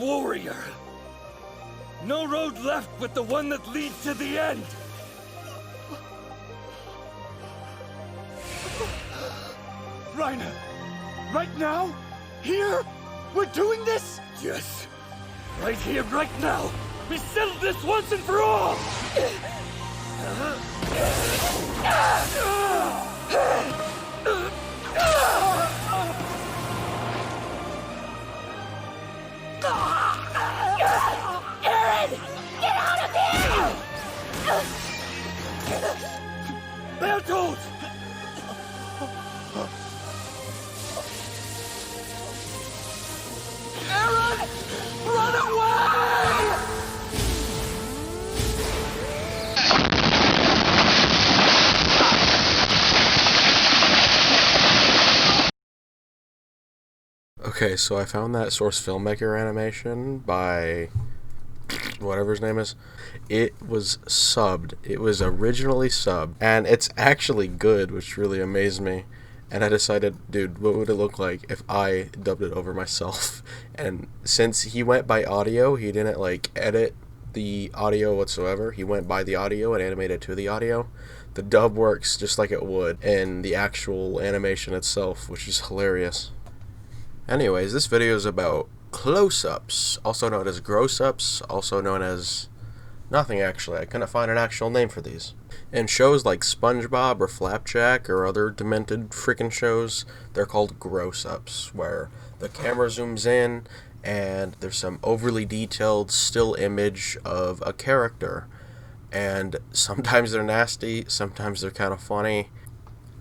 warrior. No road left but the one that leads to the end. Reiner, right now? Here? We're doing this? Yes. Right here, right now. We settle this once and for all! Aaron! Get out of here! Battletoads! Aaron! Run away! Okay, so I found that source filmmaker animation by whatever his name is. It was subbed. It was originally subbed, and it's actually good, which really amazed me. And I decided, dude, what would it look like if I dubbed it over myself? And since he went by audio, he didn't like edit the audio whatsoever. He went by the audio and animated to the audio. The dub works just like it would in the actual animation itself, which is hilarious. Anyways, this video is about close-ups, also known as gross-ups, also known as nothing actually. I couldn't find an actual name for these. In shows like SpongeBob or Flapjack or other demented freaking shows, they're called gross-ups, where the camera zooms in and there's some overly detailed still image of a character. And sometimes they're nasty, sometimes they're kind of funny.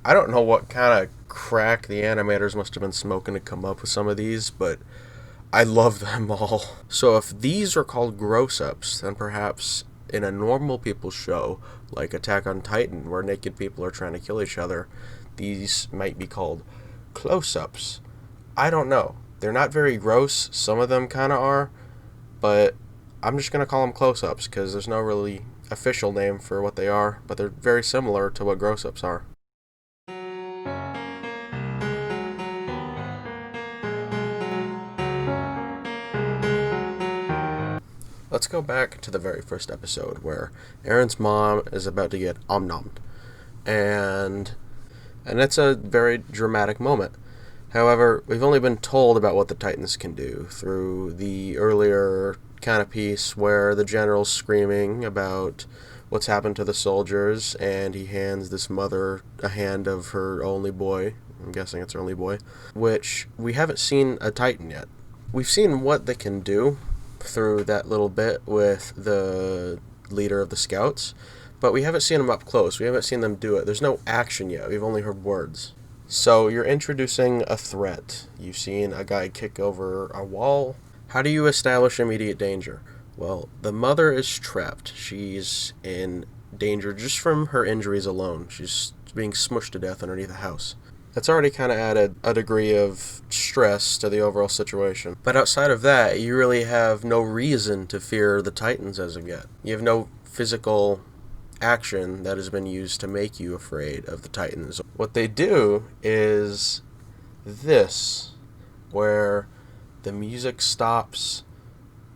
I don't know what kind of crack the animators must have been smoking to come up with some of these, but I love them all. So if these are called gross-ups, then perhaps in a normal people show, like Attack on Titan, where naked people are trying to kill each other, these might be called close-ups. I don't know. They're not very gross. Some of them kind of are, but I'm just going to call them close-ups because there's no really official name for what they are, but they're very similar to what gross-ups are. Let's go back to the very first episode where Aaron's mom is about to get omnommed. And it's a very dramatic moment. However, we've only been told about what the Titans can do through the earlier kind of piece where the general's screaming about what's happened to the soldiers, and he hands this mother a hand of her only boy. I'm guessing it's her only boy. Which we haven't seen a Titan yet. We've seen what they can do through that little bit with the leader of the scouts, but we haven't seen them up close. We haven't seen them do it. There's no action yet. We've only heard words. So you're introducing a threat. You've seen a guy kick over a wall. How do you establish immediate danger? Well, the mother is trapped. She's in danger just from her injuries alone. She's being smushed to death underneath a house. That's already kind of added a degree of stress to the overall situation. But outside of that, you really have no reason to fear the Titans as of yet. You have no physical action that has been used to make you afraid of the Titans. What they do is this, where the music stops,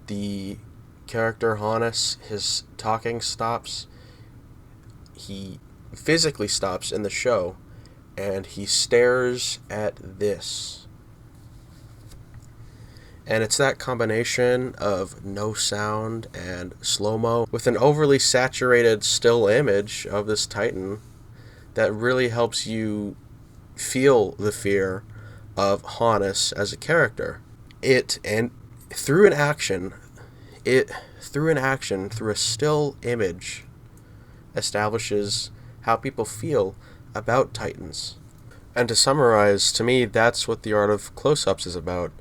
the character Hannes, his talking stops, he physically stops in the show, and he stares at this. And it's that combination of no sound and slow-mo with an overly saturated still image of this Titan that really helps you feel the fear of Hannes as a character. Through an action, through a still image, establishes how people feel about Titans. And to summarize, to me, that's what the art of close-ups is about.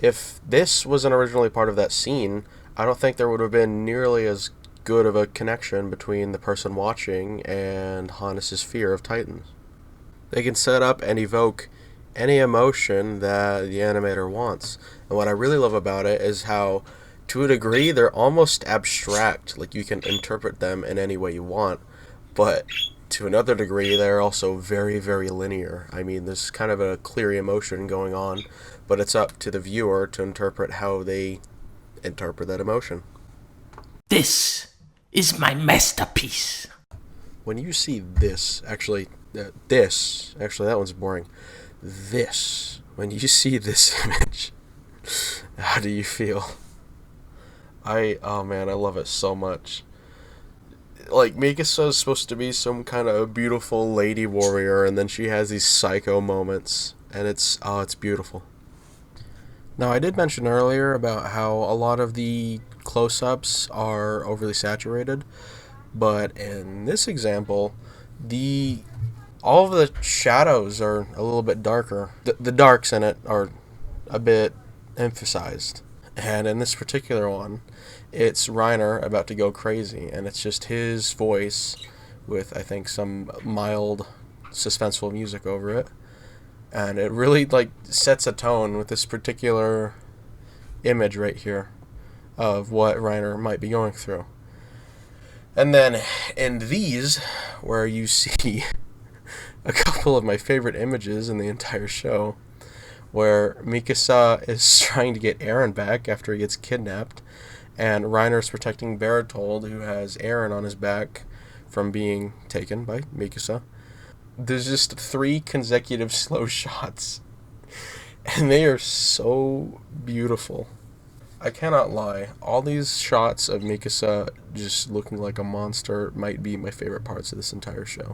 If this wasn't originally part of that scene, I don't think there would have been nearly as good of a connection between the person watching and Hannes' fear of Titans. They can set up and evoke any emotion that the animator wants. And what I really love about it is how, to a degree, they're almost abstract. Like, you can interpret them in any way you want, but to another degree, they're also very, very linear. I mean, there's kind of a clear emotion going on, but it's up to the viewer to interpret how they interpret that emotion. This is my masterpiece. When you see this, actually, that one's boring. When you see this image, how do you feel? Oh man, I love it so much. Like, Mikasa is supposed to be some kind of beautiful lady warrior, and then she has these psycho moments, and it's beautiful. Now, I did mention earlier about how a lot of the close-ups are overly saturated, but in this example, all of the shadows are a little bit darker. The darks in it are a bit emphasized. And in this particular one, it's Reiner about to go crazy, and it's just his voice with, I think, some mild suspenseful music over it. And it really, like, sets a tone with this particular image right here of what Reiner might be going through. And then in these, where you see a couple of my favorite images in the entire show, where Mikasa is trying to get Eren back after he gets kidnapped, and Reiner's protecting Bertold, who has Eren on his back, from being taken by Mikasa. There's just 3 consecutive slow shots, and they are so beautiful. I cannot lie, all these shots of Mikasa just looking like a monster might be my favorite parts of this entire show.